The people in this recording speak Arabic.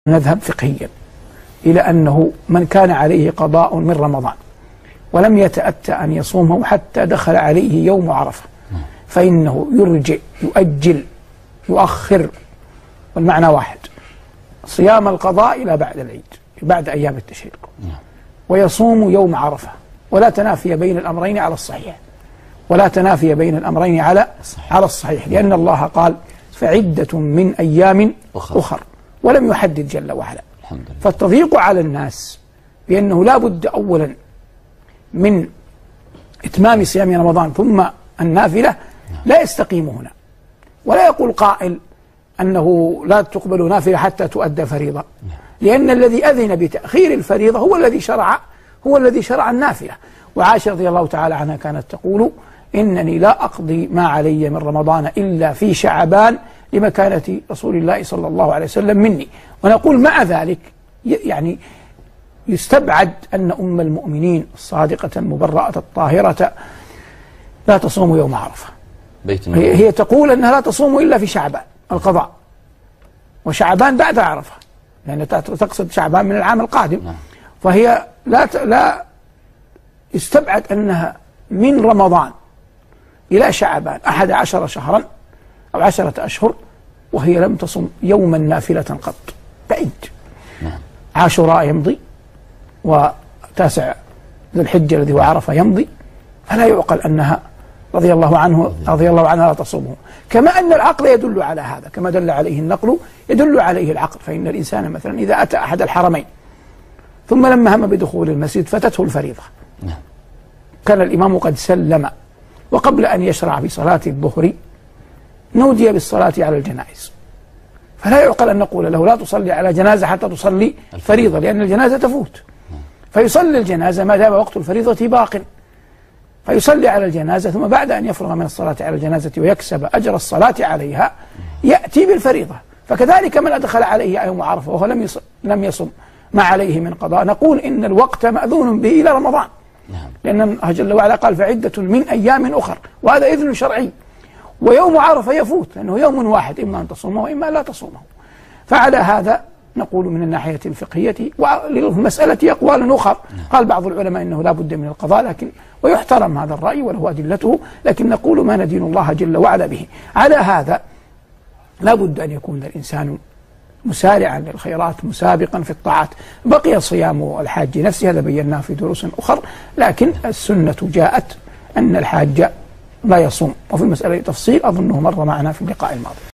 نذهب فقهيا إلى أنه من كان عليه قضاء من رمضان ولم يتأتى أن يصومه حتى دخل عليه يوم عرفة فإنه يرجع يؤجل يؤخر، والمعنى واحد، صيام القضاء إلى بعد العيد بعد أيام التشريق، ويصوم يوم عرفة، ولا تنافي بين الأمرين على الصحيح، ولا تنافي بين الأمرين على الصحيح، لأن الله قال فعدة من أيام أخر ولم يحدد جل وعلا. فالتضييق على الناس بأنه لا بد أولا من إتمام صيام رمضان ثم النافلة لا يستقيم هنا، ولا يقول قائل أنه لا تقبل نافلة حتى تؤدى فريضة، لأن الذي أذن بتأخير الفريضة هو الذي شرع النافلة. وعائشة رضي الله تعالى عنها كانت تقول إنني لا أقضي ما علي من رمضان إلا في شعبان لمكانة رسول الله صلى الله عليه وسلم مني. ونقول مع ذلك يعني يستبعد أن أم المؤمنين الصادقة المبرأة الطاهرة لا تصوم يوم عرفة. هي تقول أنها لا تصوم إلا في شعبان القضاء، وشعبان بعد عرفة، لأن تقصد شعبان من العام القادم. فهي لا يستبعد أنها من رمضان إلى شعبان 11 شهرا أو 10 أشهر وهي لم تصم يوما نافلة قط، بعيد. عاشوراء يمضي، وتاسع ذي الحجة الذي هو عرفة يمضي، فلا يعقل أنها رضي الله عنها لا تصومه. كما أن العقل يدل على هذا، كما دل عليه النقل يدل عليه العقل. فإن الإنسان مثلا إذا أتى أحد الحرمين ثم لما هم بدخول المسجد فتته الفريضة، كان الإمام قد سلم، وقبل أن يشرع في صلاة الظهر نودي بالصلاة على الجنائز، فلا يعقل أن نقول له لا تصلي على جنازة حتى تصلي فريضة، لأن الجنازة تفوت، فيصلي الجنازة ما دام وقت الفريضة باق، فيصلي على الجنازة، ثم بعد أن يفرغ من الصلاة على الجنازة ويكسب أجر الصلاة عليها يأتي بالفريضة. فكذلك من أدخل عليه يوم عرفة وهو لم يصم ما عليه من قضاء، نقول إن الوقت مأذون به إلى رمضان، لأن الله جل وعلا قال فعدة من أيام أخر، وهذا إذن شرعي. ويوم عرفة يفوت لأنه يوم واحد، إما أن تصومه وإما لا تصومه. فعلى هذا نقول من الناحية الفقهية. وللمسألة أقوال أخرى، قال بعض العلماء إنه لا بد من القضاء، لكن ويحترم هذا الرأي وله أدلته، لكن نقول ما ندين الله جل وعلا به. على هذا لا بد أن يكون الإنسان مسارعا للخيرات مسابقا في الطاعات. بقي صيام الحاج نفسه، هذا بيناه في دروس أخرى، لكن السنة جاءت أن الحاج لا يصوم، وفي المسألة تفصيل أظنه مر معنا في اللقاء الماضي.